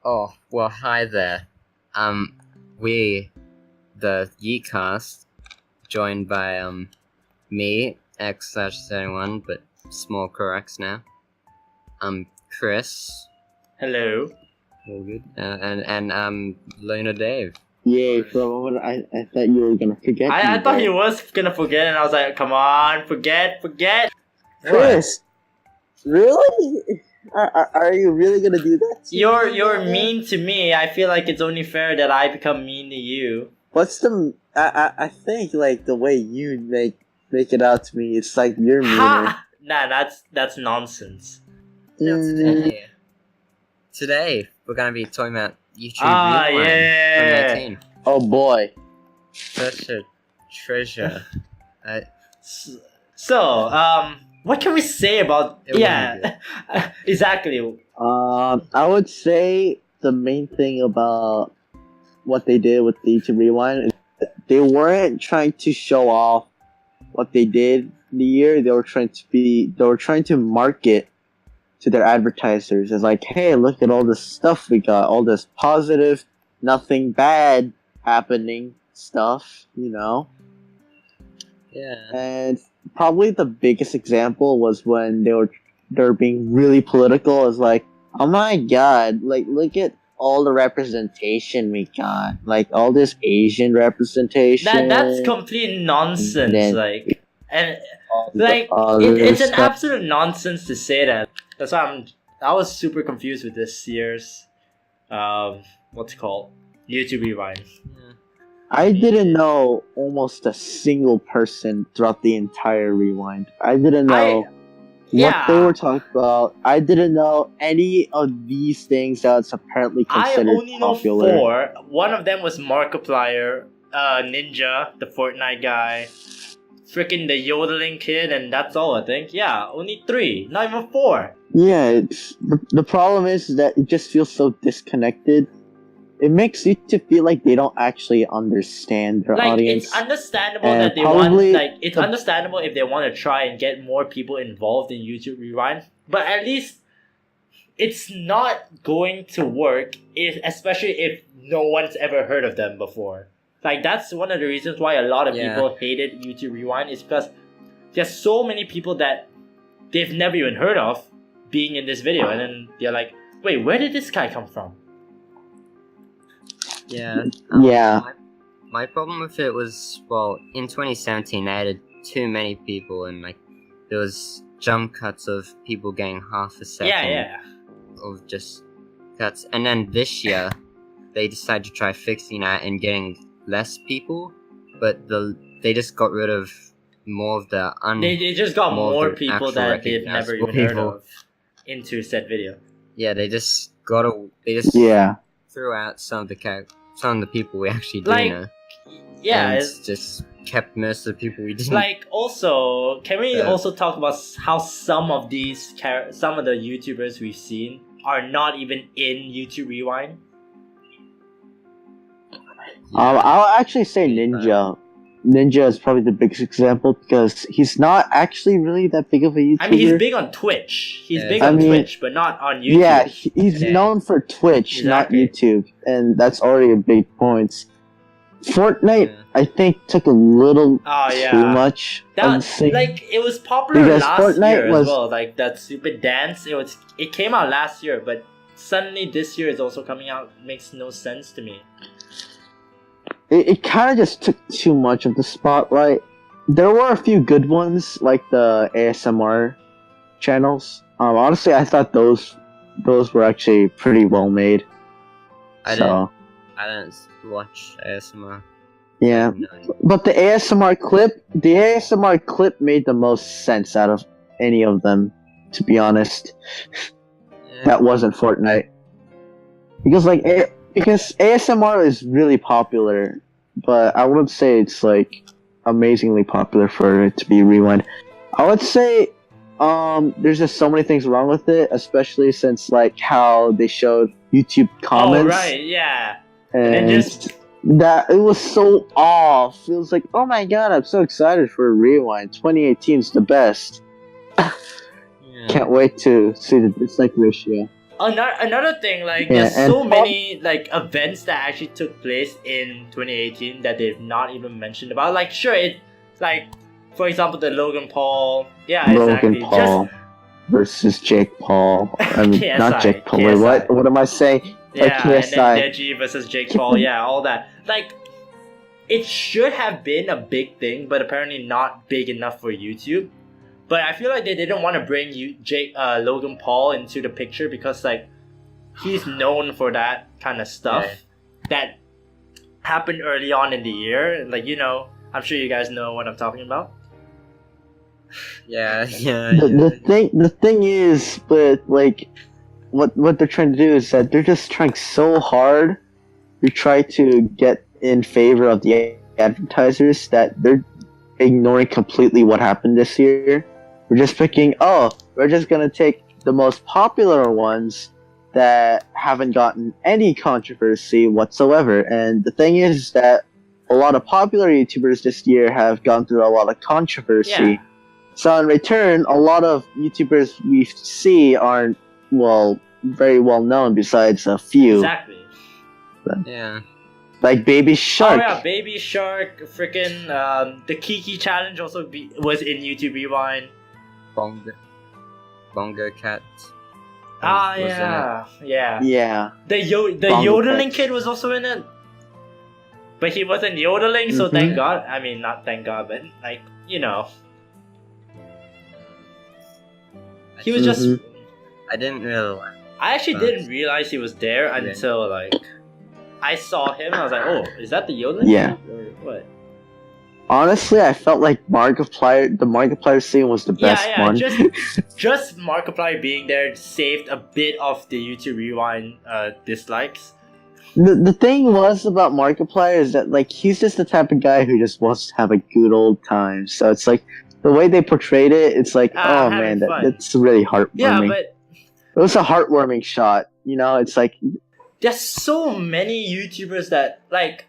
Oh, well, hi there. We, the YeetCast, joined by, me, X/71, but SmolCorax now. Chris. Hello. All good. And LunarDave. Yay, for a moment I thought you were gonna forget me. I thought there. he was gonna forget, and I was like, come on, forget. Chris! Really? Are you really gonna do that to me? You're mean to me. I feel like it's only fair that I become mean to you. What's the... I think, like, the way you make it out to me, it's like you're meaner. Ha! Nah, that's nonsense. Today, we're gonna be talking about YouTube Ah, Rewind yeah. 2019. Oh boy. Such a treasure. So, what can we say about... It Yeah, exactly. I would say the main thing about what they did with the YouTube Rewind is that they weren't trying to show off what they did in the year. They were trying to market to their advertisers as like, hey, look at all this stuff we got, all this positive, nothing bad happening stuff, you know? Yeah. And probably the biggest example was when they were being really political. Is like, oh my god, like look at all the representation we got, like all this Asian representation. That's complete nonsense. Then- And Like, it's an stuff. absolute nonsense to say that. That's why I was super confused with this year's what's it called? YouTube Rewind. I didn't know almost a single person throughout the entire rewind. I didn't know what they were talking about. I didn't know any of these things that's apparently I considered only know popular. 4. One of them was Markiplier, Ninja, the Fortnite guy, freaking the yodeling kid, and that's all I think. Yeah, only 3, not even 4. Yeah, it's the problem is that it just feels so disconnected. It makes you to feel like they don't actually understand their audience. It's understandable And that they want, probably it's understandable if they want to try and get more people involved in YouTube Rewind, but at least it's not going to work, especially if no one's ever heard of them before. Like, that's one of the reasons why a lot of people hated YouTube Rewind, is because there's so many people that they've never even heard of being in this video, and then they're like, wait, where did this guy come from? Yeah. Yeah. My problem with it was, well, in 2017 they added too many people, and like there was jump cuts of people getting half a second of just cuts, and then this year they decided to try fixing that and getting less people, but they just got rid of more of the They just got more of the people actual that they've never even heard people. of into said video. Yeah, they just threw out some of the people we actually do know. Yeah, and it's just kept most of the people we didn't. like, also, can we also talk about how some of the YouTubers we've seen are not even in YouTube Rewind? I'll actually say Ninja. Ninja is probably the biggest example because he's not actually really that big of a YouTuber. I mean, he's big on Twitch. He's big on Twitch, but not on YouTube. Yeah, he's known for Twitch, not YouTube, and that's already a big point. Fortnite, I think, took a little too much. It was popular because last Fortnite year was, as well. Like that stupid dance, it came out last year, but suddenly this year is also coming out. Makes no sense to me. It kind of just took too much of the spotlight. There were a few good ones, like the ASMR channels. Honestly, I thought those were actually pretty well made. I didn't watch ASMR. Yeah, but the ASMR clip made the most sense out of any of them, to be honest. That wasn't Fortnite. Because ASMR is really popular, but I wouldn't say it's like amazingly popular for it to be Rewind. I would say there's just so many things wrong with it, especially since like how they showed YouTube comments. Oh right, yeah. And that it was so off. It was like, oh my god, I'm so excited for a Rewind. 2018 is the best. Can't wait to see the dislike ratio. Another thing, like Yeah, there's and so Paul- many like events that actually took place in 2018 that they've not even mentioned about. Like sure, it like for example the Logan Paul. Yeah, Logan exactly. Paul versus Jake Paul. I mean, KSI, not Jake Paul. KSI. Wait, what am I saying? Yeah, Like and then KSI. Deji versus Jake Paul. Yeah, all that. Like, it should have been a big thing, but apparently not big enough for YouTube. But I feel like they didn't want to bring Logan Paul into the picture because like he's known for that kind of stuff that happened early on in the year. Like I'm sure you guys know what I'm talking about. The thing is, but like, what they're trying to do is that they're just trying so hard to try to get in favor of the advertisers that they're ignoring completely what happened this year. We're just picking, we're just gonna take the most popular ones that haven't gotten any controversy whatsoever. And the thing is that a lot of popular YouTubers this year have gone through a lot of controversy. Yeah. So in return, a lot of YouTubers we see aren't, very well known besides a few. Exactly. Yeah. Like Baby Shark. Oh yeah, Baby Shark, freaking the Kiki challenge also was in YouTube Rewind. Bongo Cat. Ah was Yeah. The Bongo yodeling Cat. kid was also in it, but he wasn't yodeling, so thank God. I mean, not thank God, but like he was just. I didn't really. I actually didn't realize he was there until like I saw him. I was like, "Oh, is that the yodeling?" Yeah. kid? Or what? Honestly, I felt like the Markiplier scene was the best one. Just Markiplier being there saved a bit of the YouTube Rewind dislikes. The thing was about Markiplier is that like he's just the type of guy who just wants to have a good old time. So it's like the way they portrayed it, it's like, oh man, that's really heartwarming. Yeah, but it was a heartwarming shot. It's like there's so many YouTubers that like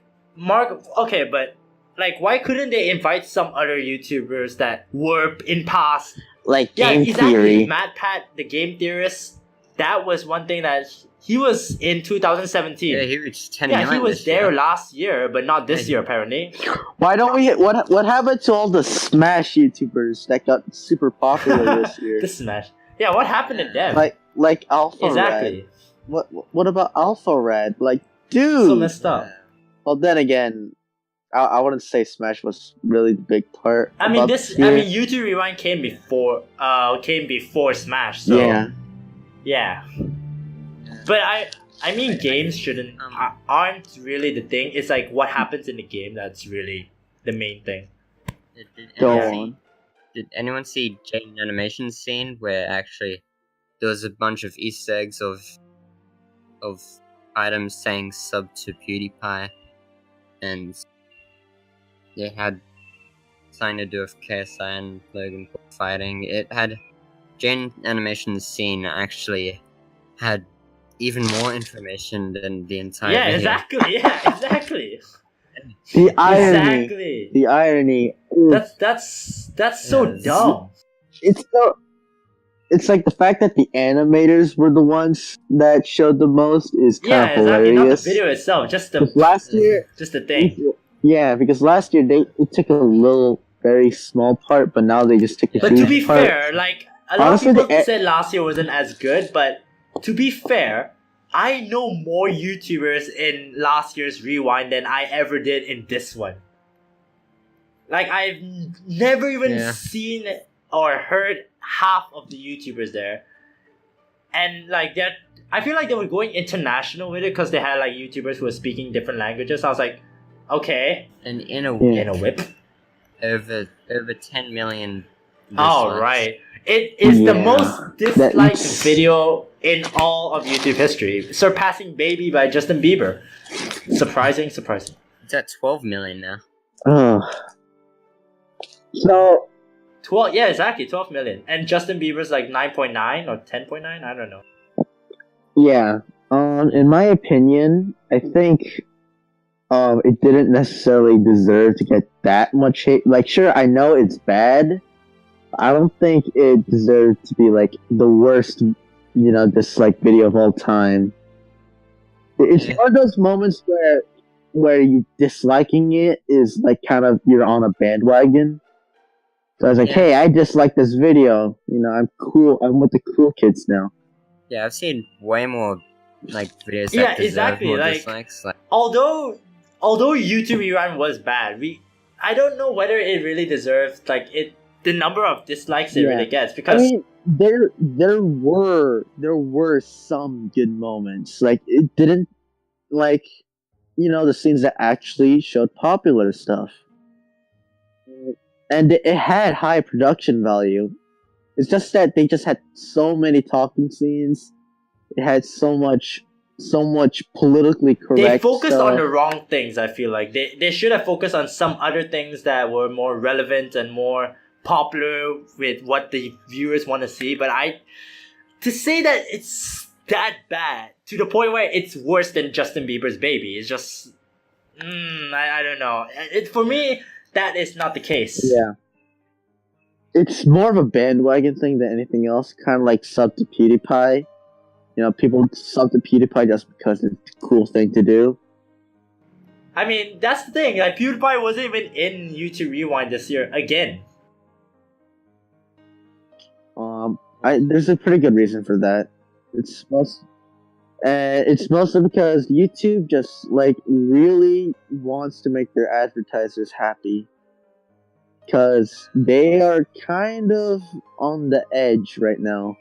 Okay, but like, why couldn't they invite some other YouTubers that were in past? Like Game Game Theory. MadPat, the game theorist. That was one thing that he was in 2017. Yeah, he reached 10 million. Yeah, he was this there year. last year, but not this year apparently. Why don't we? What happened to all the Smash YouTubers that got super popular this year? The Smash. Yeah, what happened to them? Like Alpha exactly. Red. What about Alpha Red? Like, dude. So messed up. Well, then again, I wouldn't say Smash was really the big part. I mean, YouTube Rewind came before Smash. So yeah. But I mean, games aren't really the thing. It's like what happens in the game that's really the main thing. Did anyone see Jane Animation's scene where actually there was a bunch of Easter eggs of items saying sub to PewDiePie, and they had something to do with KSI and Logan Paul fighting. It had Jane Animation's scene actually had even more information than the entire video. Exactly. Yeah, exactly. The irony. Exactly. The irony. That's so dumb. It's like the fact that the animators were the ones that showed the most is kind of hilarious. Exactly. Not the video itself, just the thing. Yeah, because last year it took a very small part, but now they just took a huge part. But to be fair, like a lot of people said last year wasn't as good, but to be fair, I know more YouTubers in last year's Rewind than I ever did in this one. Like, I've never even seen or heard half of the YouTubers there. And, like, I feel like they were going international with it because they had, like, YouTubers who were speaking different languages. I was like, okay. And in a whip. Over 10 million. Oh, right. It is the most disliked video in all of YouTube history, surpassing Baby by Justin Bieber. Surprising. It's at 12 million now. So 12, yeah, exactly, 12 million. And Justin Bieber's like 9.9 or 10.9, I don't know. Yeah. In my opinion, I think it didn't necessarily deserve to get that much hate. Like, sure, I know it's bad. I don't think it deserved to be like the worst dislike video of all time. It's one of those moments where you disliking it is like kind of you're on a bandwagon. So I was like, hey, I dislike this video. I'm cool. I'm with the cool kids now. Yeah, I've seen way more videos that deserve more dislikes. Although YouTube Rewind was bad, I don't know whether it really deserves the number of dislikes it really gets, because I mean, there were some good moments. It didn't the scenes that actually showed popular stuff, and it had high production value. It's just that they just had so many talking scenes. It had so much politically correct. They focused stuff. on the wrong things. I feel like they should have focused on some other things that were more relevant and more popular with what the viewers want to see. But to say that it's that bad to the point where it's worse than Justin Bieber's Baby is just I don't know. For me, that is not the case. Yeah. It's more of a bandwagon thing than anything else. Kind of like sub to PewDiePie. People sub to PewDiePie just because it's a cool thing to do. I mean, that's the thing. PewDiePie wasn't even in YouTube Rewind this year again. There's a pretty good reason for that. It's mostly because YouTube just really wants to make their advertisers happy. Because they are kind of on the edge right now.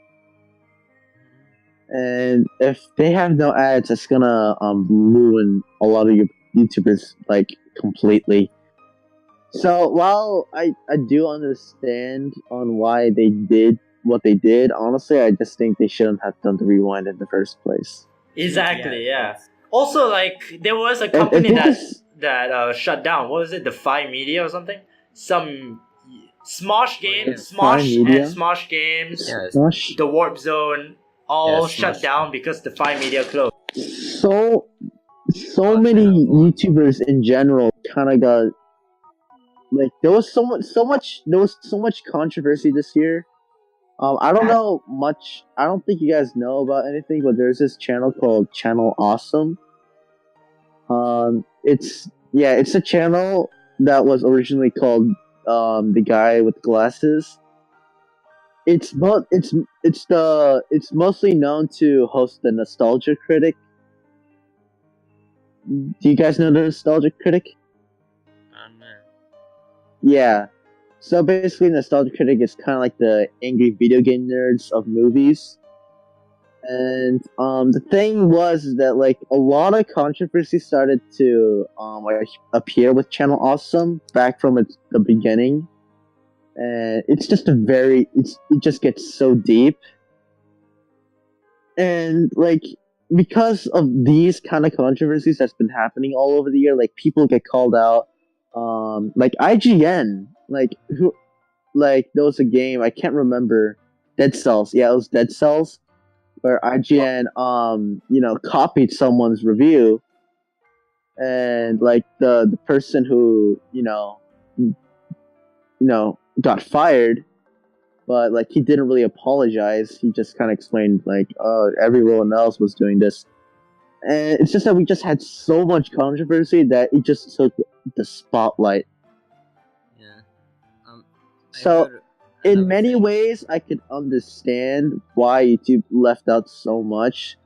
And if they have no ads, it's gonna ruin a lot of your YouTubers completely. So while I do understand on why they did what they did, honestly, I just think they shouldn't have done the rewind in the first place. Exactly, yeah. Also, there was a company that shut down. What was it? The Phi Media or something? Some Smosh Games, Smosh Games, the Warp Zone, all shut down because the Phi Media closed. So many YouTubers in general kind of got there was so much controversy this year. I don't know much. I don't think you guys know about anything, but there's this channel called Channel Awesome. It's a channel that was originally called The Guy with Glasses. It's mostly known to host the Nostalgia Critic. Do you guys know the Nostalgia Critic? No. Yeah. So basically, Nostalgia Critic is kind of like the angry video game nerds of movies. And the thing was that a lot of controversy started to appear with Channel Awesome back from the beginning, and it's just it just gets so deep, and because of these kind of controversies that's been happening all over the year, people get called out, IGN, there was a game I can't remember, Dead Cells, it was Dead Cells, where IGN, copied someone's review, and the person who got fired, but he didn't really apologize. He just kind of explained everyone else was doing this, and it's just that we just had so much controversy that it just took the spotlight. Yeah. So. In many ways, I could understand why YouTube left out so much.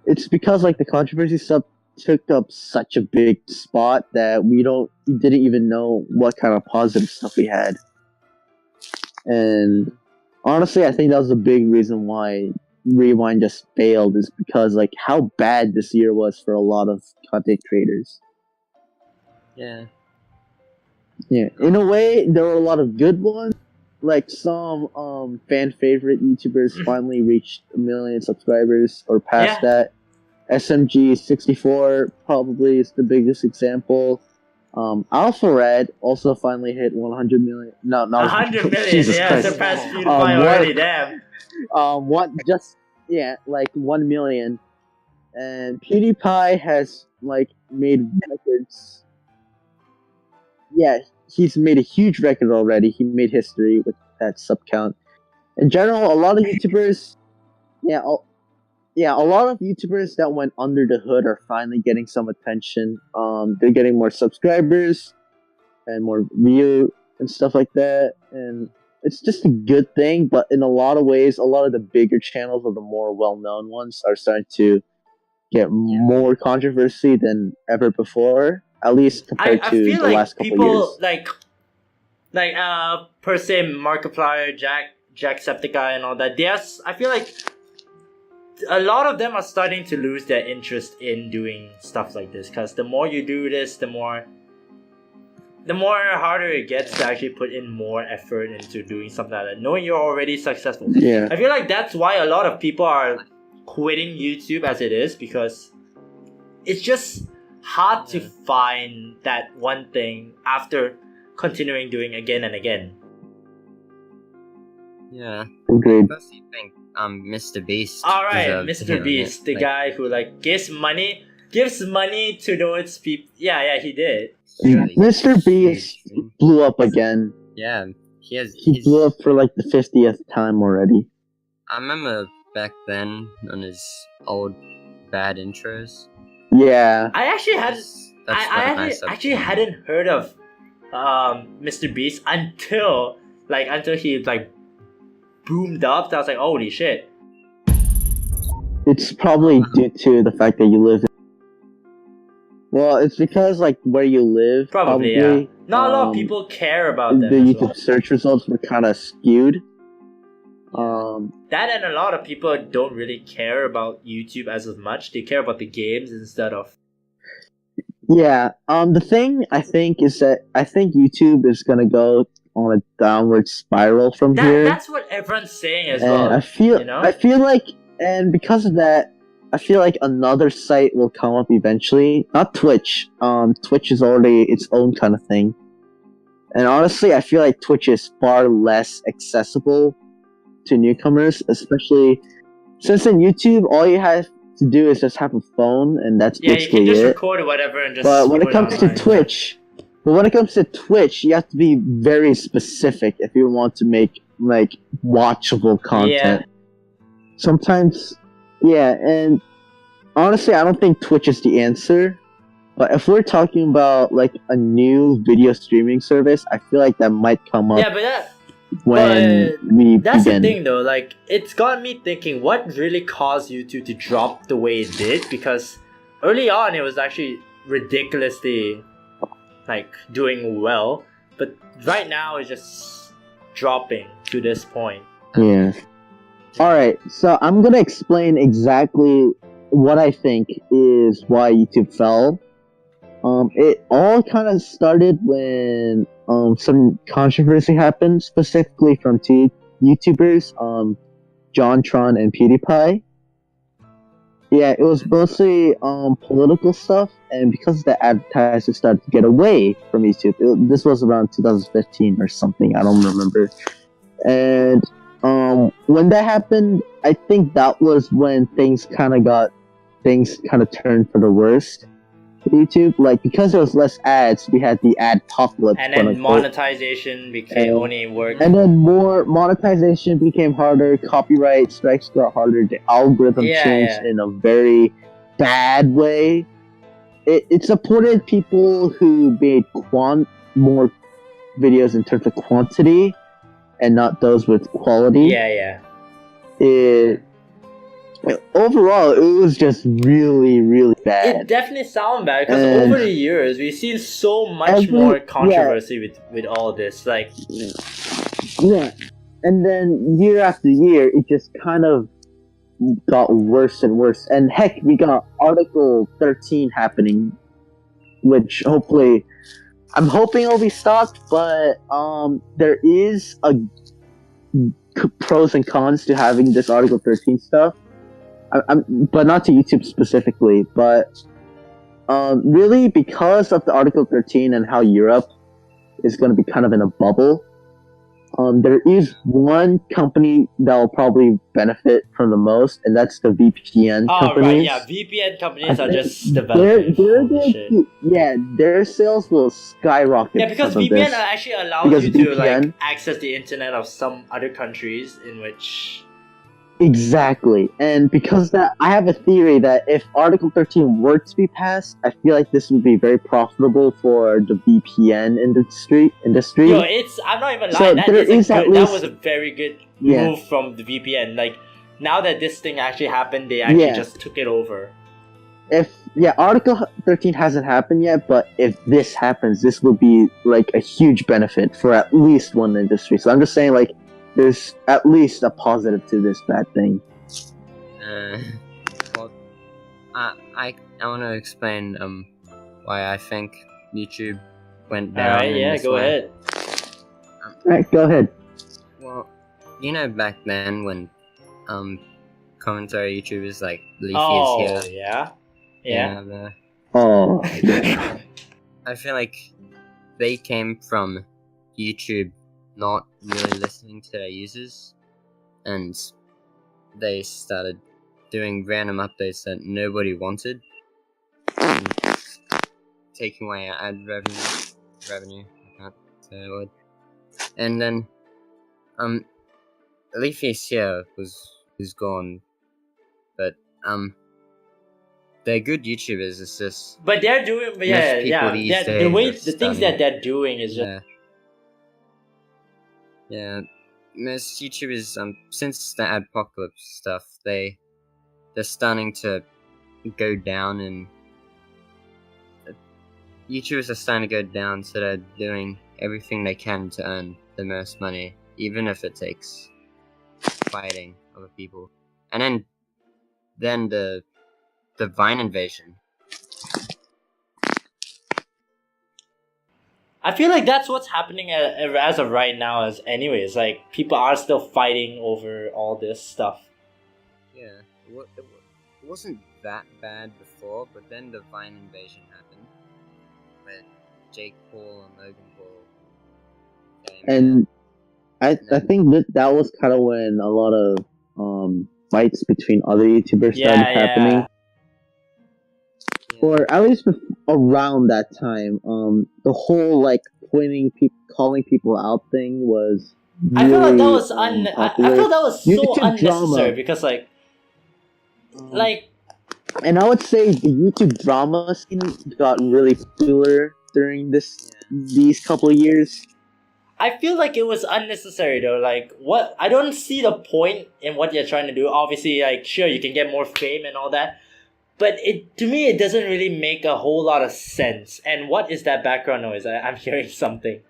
It's because the controversy stuff took up such a big spot that we didn't even know what kind of positive stuff we had. And honestly, I think that was a big reason why Rewind just failed, is because how bad this year was for a lot of content creators. Yeah. Yeah. In a way, there were a lot of good ones. Some fan favorite YouTubers finally reached 1 million subscribers or past that. SMG64 probably is the biggest example. AlphaRed also finally hit 100 million. No, not 100 million. Surpassed PewDiePie already. Damn. 1 million, and PewDiePie has made records. Yeah. He's made a huge record already. He made history with that sub count. In general, a lot of YouTubers, a lot of YouTubers that went under the hood are finally getting some attention. They're getting more subscribers and more view and stuff like that, and it's just a good thing. But in a lot of ways, a lot of the bigger channels or the more well-known ones are starting to get more controversy than ever before. At least compared I to feel the like last couple people years. per se Markiplier, Jacksepticeye, and all that. I feel like a lot of them are starting to lose their interest in doing stuff like this, because the more you do this, the more harder it gets to actually put in more effort into doing something like that, knowing you're already successful. Yeah. I feel like that's why a lot of people are quitting YouTube as it is, because it's just hard to find that one thing after continuing doing again and again. Yeah. Agreed. I personally think Mr. Beast. Alright, Mr. Beast, the guy who gives money to those people. Yeah, he did. Mr. Beast blew up again. Yeah, he blew up for the 50th time already. I remember back then on his old bad intros. Yeah. I actually hadn't heard of Mr. Beast until he boomed up. I was like, holy shit. It's probably due to the fact that you live Well, it's because where you live, probably yeah. Not a lot of people care about them. The YouTube search results were kind of skewed. That and a lot of people don't really care about YouTube as much. They care about the games instead of. Yeah. The thing I think is that I think YouTube is gonna go on a downward spiral from here. That's what everyone's saying as well. I feel like, and because of that, I feel like another site will come up eventually. Not Twitch. Twitch is already its own kind of thing. And honestly, I feel like Twitch is far less accessible to newcomers, especially since in YouTube, all you have to do is just have a phone, and that's basically you can just it. record or whatever and just. But when it comes to Twitch, you have to be very specific if you want to make watchable content. Yeah. Sometimes. Yeah, and honestly, I don't think Twitch is the answer. But if we're talking about a new video streaming service, I feel like that might come up. Yeah, but that's the thing though. It's got me thinking, what really caused YouTube to drop the way it did? Because early on, it was actually ridiculously doing well, but right now it's just dropping to this point. Yeah. Alright, so I'm gonna explain exactly what I think is why YouTube fell. It all kind of started when some controversy happened, specifically from two YouTubers, JonTron and PewDiePie. Yeah, it was mostly political stuff, and because the advertisers started to get away from YouTube, this was around 2015 or something, I don't remember. And when that happened, I think that was when things kind of turned for the worst for YouTube. Because there was less ads, we had the adpocalypse. And then monetization became only work. And then more monetization became harder. Copyright strikes got harder. The algorithm changed in a very bad way. It supported people who made more videos in terms of quantity, and not those with quality. Yeah. Overall, it was just really, really bad. It definitely sounds bad because over the years we've seen so much more controversy with all this. Yeah, and then year after year, it just kind of got worse and worse. And heck, we got Article 13 happening, which I'm hoping it'll be stopped, but there is pros and cons to having this Article 13 stuff. But not to YouTube specifically, but really because of the Article 13 and how Europe is going to be kind of in a bubble, there is one company that will probably benefit from the most, and that's the VPN companies. Right, yeah, VPN companies are just developing. Their sales will skyrocket. Yeah, because VPN actually allows you to access the internet of some other countries in which. Exactly. And because of that, I have a theory that if Article 13 were to be passed, I feel like this would be very profitable for the VPN industry. Yo, I'm not even lying. That was a very good move from the VPN. Like, now that this thing actually happened, they actually just took it over. Article 13 hasn't happened yet, but if this happens, this will be like a huge benefit for at least one industry. So I'm just saying, like, there's at least a positive to this bad thing. Well, I want to explain why I think YouTube went down. Alright, go ahead. Alright, go ahead. Well, you know, back then when commentary YouTubers like Leafy is here. Yeah. I feel like they came from YouTube not really listening to their users, and they started doing random updates that nobody wanted, and taking away our ad revenue. I can't say that word. And then Leafy's here was gone, but they're good YouTubers. It's just but they're doing the things that they're doing is just most YouTubers since the Adpocalypse stuff, they're starting to go down, and YouTubers are starting to go down, so they're doing everything they can to earn the most money, even if it takes fighting other people. And then the Vine invasion. I feel like that's what's happening as of right now. Anyways, like, people are still fighting over all this stuff. Yeah, it wasn't that bad before, but then the Vine invasion happened, with Jake Paul and Logan Paul came. And I think that was kind of when a lot of fights between other YouTubers started happening. Yeah. Or at least around that time, the whole like calling people out thing was. Really, I feel like that was I feel that was so YouTube unnecessary drama. Because and I would say the YouTube drama scene got really popular during these couple of years. I feel like it was unnecessary though. Like, what? I don't see the point in what you're trying to do. Obviously, like, sure, you can get more fame and all that, but to me, it doesn't really make a whole lot of sense. And what is that background noise? I'm hearing something.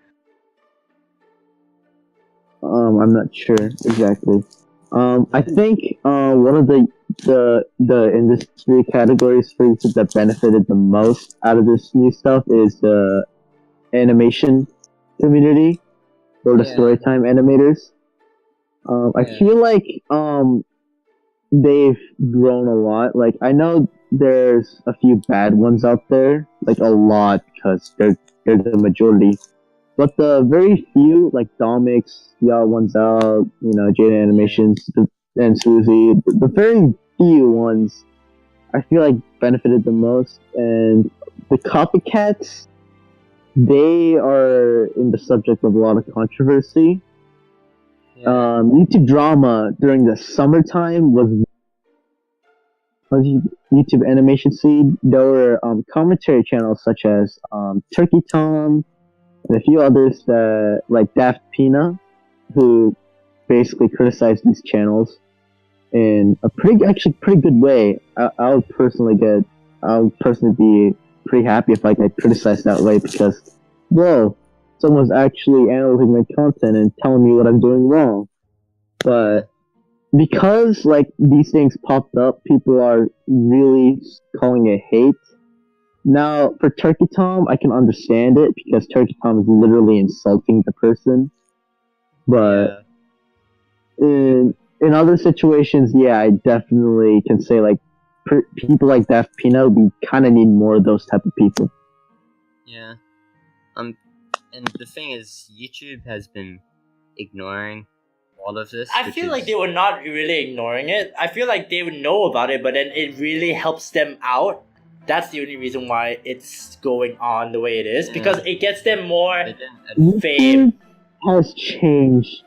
I'm not sure exactly. I think one of the industry categories for YouTube that benefited the most out of this new stuff is the animation community, or the storytime animators. I feel like they've grown a lot. Like, I know there's a few bad ones out there, like a lot, because they're the majority. But the very few, like Domix, Yao One's Out, Jada Animations, and Suzy, the very few ones, I feel like benefited the most. And the copycats, they are in the subject of a lot of controversy. YouTube drama during the summertime was YouTube animation scene. There were commentary channels such as Turkey Tom and a few others like Daft Pina, who basically criticized these channels in a pretty good way. I would personally be pretty happy if I get criticized that way, because someone's actually analyzing my content and telling me what I'm doing wrong. But because like these things popped up, people are really calling it hate. Now, for Turkey Tom, I can understand it, because Turkey Tom is literally insulting the person. But in other situations, I definitely can say, like, people like Daft Pina, we kind of need more of those type of people. Yeah. And the thing is, YouTube has been ignoring all of this. I feel like they were not really ignoring it. I feel like they would know about it, but then it really helps them out. That's the only reason why it's going on the way it is, because it gets them more fame. Has changed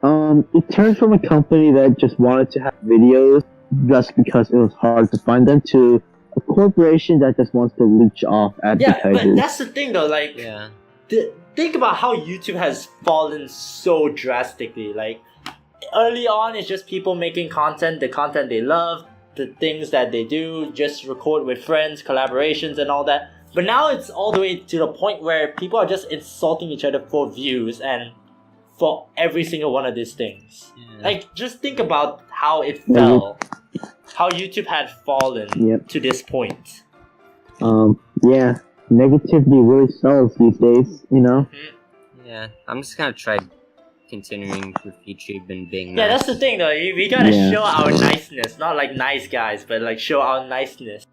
It turned from a company that just wanted to have videos just because it was hard to find them to a corporation that just wants to leech off advertisers. Yeah, but that's the thing though, like, Yeah. Think about how YouTube has fallen so drastically. Like, early on, it's just people making content, the content they love, the things that they do, just record with friends, collaborations, and all that. But now it's all the way to the point where people are just insulting each other for views and for every single one of these things. Yeah. Like, just think about how it fell, how YouTube had fallen to this point. Yeah. Negativity really sells these days, you know? Yeah, I'm just gonna try continuing with YouTube and being Yeah, nice. that's the thing though. We gotta show our niceness. Not like nice guys, but like show our niceness.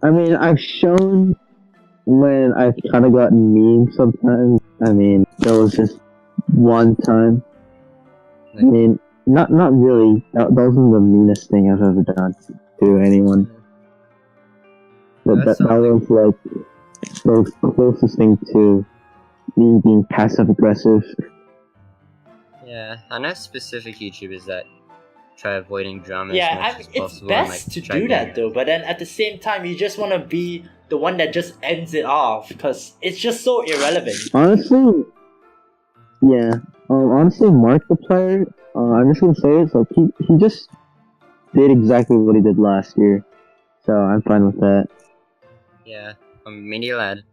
I mean, I've shown when I've kind of gotten mean sometimes. I mean, there was just one time. I mean, not really. That wasn't the meanest thing I've ever done to anyone. But that was like the closest thing to me being passive aggressive. Yeah, I know specific YouTubers that try avoiding drama Yeah, as much as it's possible. best and, to do that though. But then at the same time, you just want to be the one that just ends it off because it's just so irrelevant. Honestly, yeah. Honestly, Markiplier, I'm just gonna say it. So he just did exactly what he did last year. So I'm fine with that. Yeah, Mini Lad.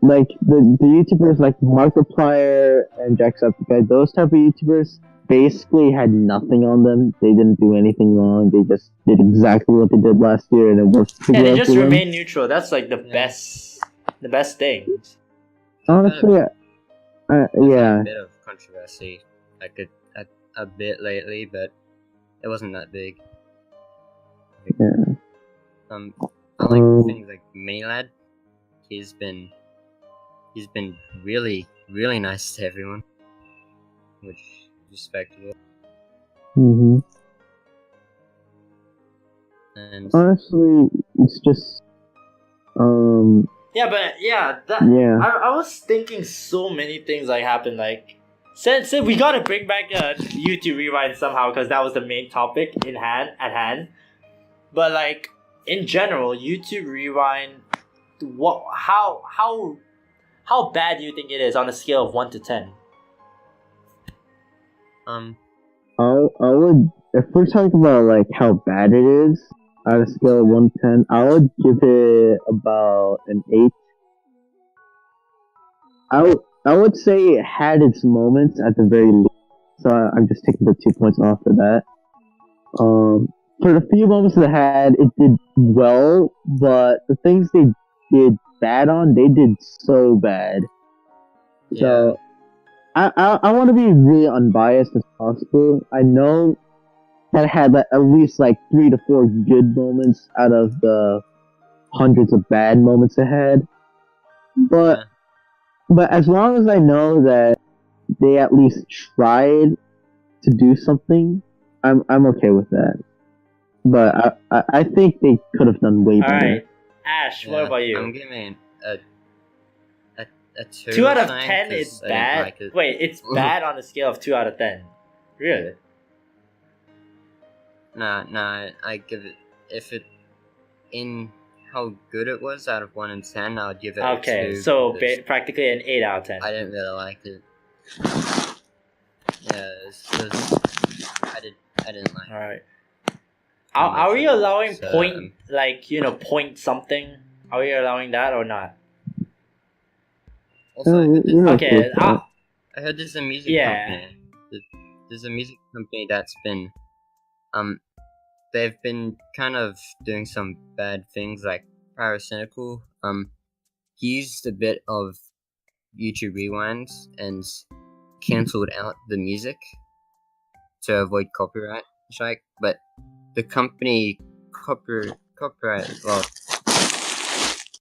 Like the YouTubers like Markiplier and Jacksepticeye, those type of YouTubers basically had nothing on them. They didn't do anything wrong. They just did exactly what they did last year, and it worked. Yeah, they just remain neutral. That's like the best thing. Honestly, yeah. A bit of controversy, like a bit lately, but it wasn't that big. Yeah. I like things like Mini Lad. He's been really, really nice to everyone, which is respectable. Mhm. And honestly, it's just Yeah, but yeah, I was thinking so many things like happened. Like, since we gotta bring back YouTube Rewind somehow because that was the main topic at hand. But like in general, YouTube Rewind, how bad do you think it is on a scale of 1 to 10? I would, if we're talking about like how bad it is on a scale of 1 to 10, I would give it about an 8. I would say it had its moments at the very least, so I'm just taking the 2 points off of that. For the few moments that it had, it did well, but the things they did bad on, they did so bad. Yeah. So I want to be really unbiased as possible. I know that it had at least like 3 to 4 good moments out of the hundreds of bad moments it had. But as long as I know that they at least tried to do something, I'm okay with that. But I think they could have done way better. Alright. Ash, what about you? I'm giving a 2. 2 out of 10 is bad? Like it. Wait, it's bad on a scale of 2 out of 10. Really? Nah, I give it, if it, in how good it was out of 1 and 10, I would give it a 2. Okay, so practically an 8 out of 10. I didn't really like it. Yeah, I didn't like it. Alright. Are we allowing point something? Are we allowing that or not? Also, I heard there's a music company. There's a music company that's been, they've been kind of doing some bad things, like Paracynical. He used a bit of YouTube Rewind and cancelled out the music to avoid copyright strike, but the company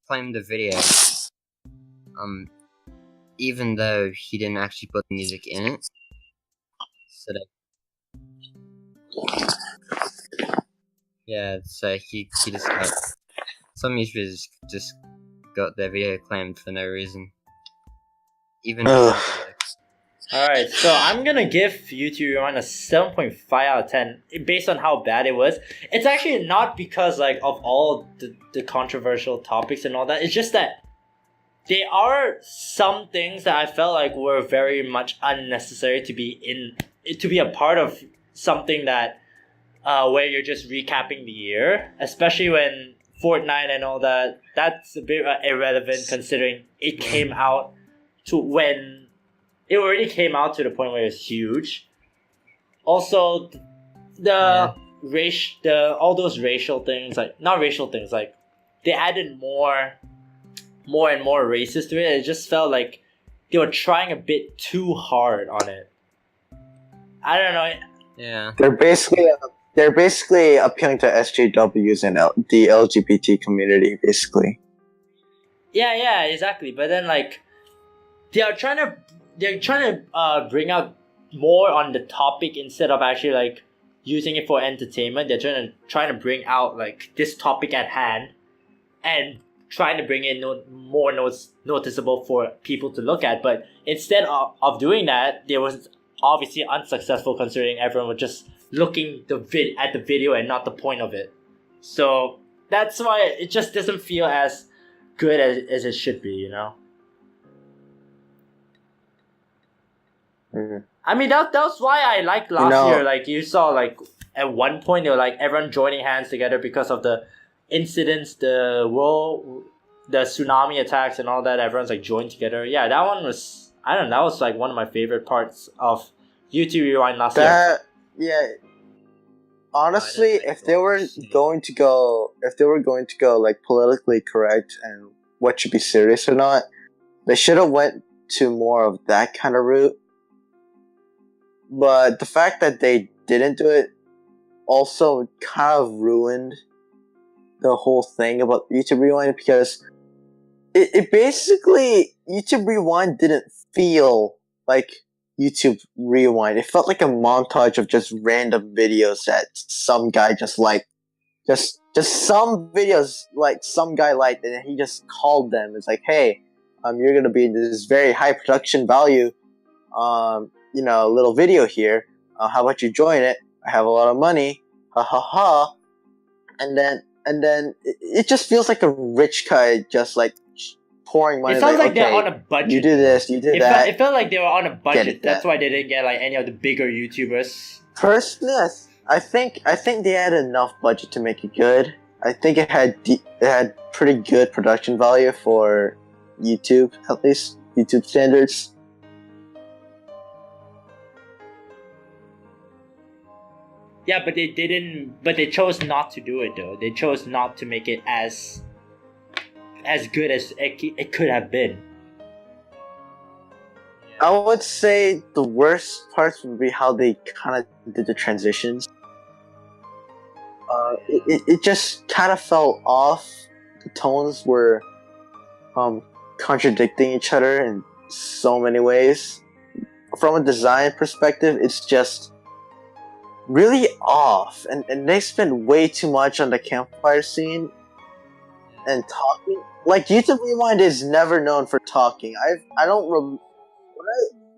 claimed the video, even though he didn't actually put the music in it. So he just got, some YouTubers just got their video claimed for no reason. Even Alright, so I'm gonna give YouTube Rewind a 7.5 out of 10 based on how bad it was. It's actually not because like of all the controversial topics and all that. It's just that there are some things that I felt like were very much unnecessary to be a part of something that where you're just recapping the year, especially when Fortnite and all that. That's a bit irrelevant considering it came out to when. It already came out to the point where it's huge. Also, all those racial things, like not racial things, like they added more and more races to it. It just felt like they were trying a bit too hard on it. I don't know. Yeah. They're basically appealing to SJWs and the LGBT community, basically. Yeah, exactly. But then like they're trying to bring out more on the topic instead of actually like using it for entertainment. They're trying to bring out like this topic at hand and trying to bring it more noticeable for people to look at. But instead of doing that, they was obviously unsuccessful considering everyone was just looking at the video and not the point of it. So that's why it just doesn't feel as good as it should be, you know? Mm-hmm. I mean, that's why I liked last year. Like, you saw, like, at one point, they were, like, everyone joining hands together because of the incidents, the tsunami attacks and all that. Everyone's, like, joined together. Yeah, that one was, I don't know, that was, like, one of my favorite parts of YouTube Rewind last year. Yeah. Honestly, if they were going to go, like, politically correct and what should be serious or not, they should have went to more of that kind of route. But the fact that they didn't do it also kind of ruined the whole thing about YouTube Rewind, because it basically, YouTube Rewind didn't feel like YouTube Rewind. It felt like a montage of just random videos that some guy just liked. Just some videos like some guy liked, and he just called them. It's like, hey, you're gonna be in this very high production value, little video here. How about you join it? I have a lot of money. Ha ha ha. And then it just feels like a rich guy just like pouring money. It sounds like okay, they're on a budget. You do this, you do that. It felt like they were on a budget. That's why they didn't get like any of the bigger YouTubers. Personally, I think they had enough budget to make it good. I think it had pretty good production value for YouTube, at least YouTube standards. Yeah, but they didn't. But they chose not to do it though. They chose not to make it as good as it could have been. I would say the worst parts would be how they kind of did the transitions. It just kind of fell off. The tones were contradicting each other in so many ways. From a design perspective, it's just really off, and they spend way too much on the campfire scene and talking. Like, YouTube Rewind is never known for talking.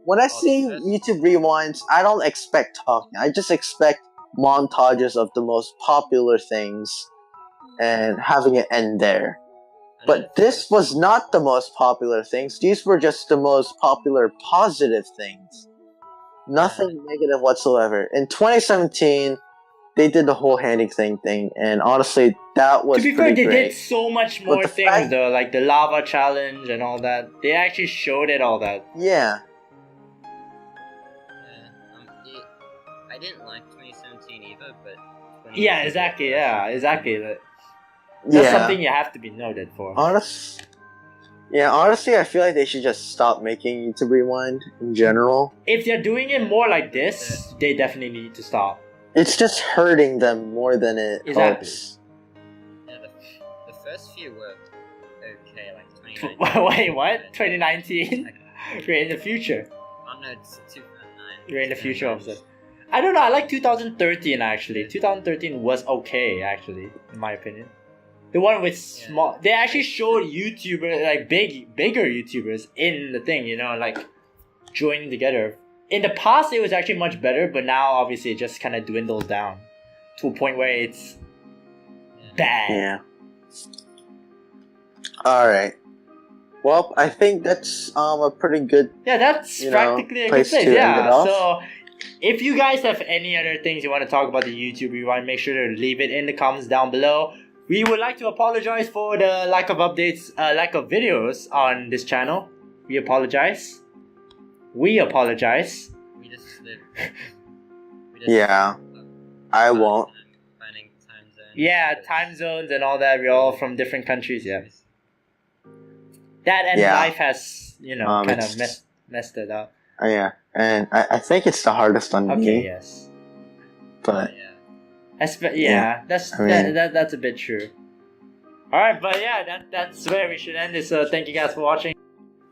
When I see YouTube Rewinds, I don't expect talking. I just expect montages of the most popular things and having it end there. But this was not the most popular things. These were just the most popular positive things. Nothing negative whatsoever. In 2017, they did the whole handing thing, and honestly, that was pretty great. To be fair, they did so much more things though, like the lava challenge and all that. They actually showed it all that. Yeah. I didn't like 2017 either, but... Yeah, exactly. That's something you have to be noted for. Honestly, I feel like they should just stop making YouTube Rewind in general. If they're doing it more like this, they definitely need to stop. It's just hurting them more than it helps. Yeah, the first few were okay, like 2019. Wait, what? 2019? We're in the future. Oh no, it's 2009. We're in the future of this. I don't know, I like 2013 actually. 2013 was okay, actually, in my opinion. The one with small... They actually showed YouTubers, like bigger YouTubers in the thing, like joining together. in the past it was actually much better, but now obviously it just kind of dwindles down to a point where it's bad. Yeah. All right. Well, I think that's a pretty good. Yeah, that's practically a good place place. to end it Yeah. off. So, if you guys have any other things you want to talk about the YouTube Rewind, make sure to leave it in the comments down below. We would like to apologize for the lack of updates, lack of videos on this channel. We apologize. We apologize. We just live. Yeah. I won't. Finding time zones. Yeah, time zones and all that. We're all from different countries. Yeah. That and Yeah. life has, kind of messed it up. Yeah, and I think it's the hardest on Okay. me. Yes. But That's a bit true. All right, but yeah, that's where we should end this. So thank you guys for watching.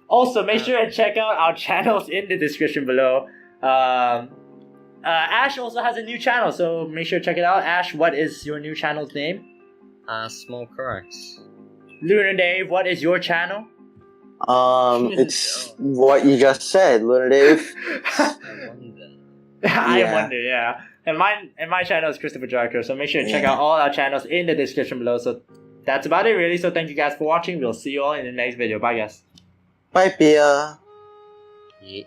Also, make sure to check out our channels in the description below. Ash also has a new channel, so make sure to check it out. Ash, what is your new channel's name? SmolCorax. LunarDave, what is your channel? It's what you just said, LunarDave. I wonder, yeah. And my channel is Christopher Dragkrow, so make sure to check out all our channels in the description below. So that's about it, really. So thank you guys for watching. We'll see you all in the next video. Bye, guys. Bye, Pia. Yeet.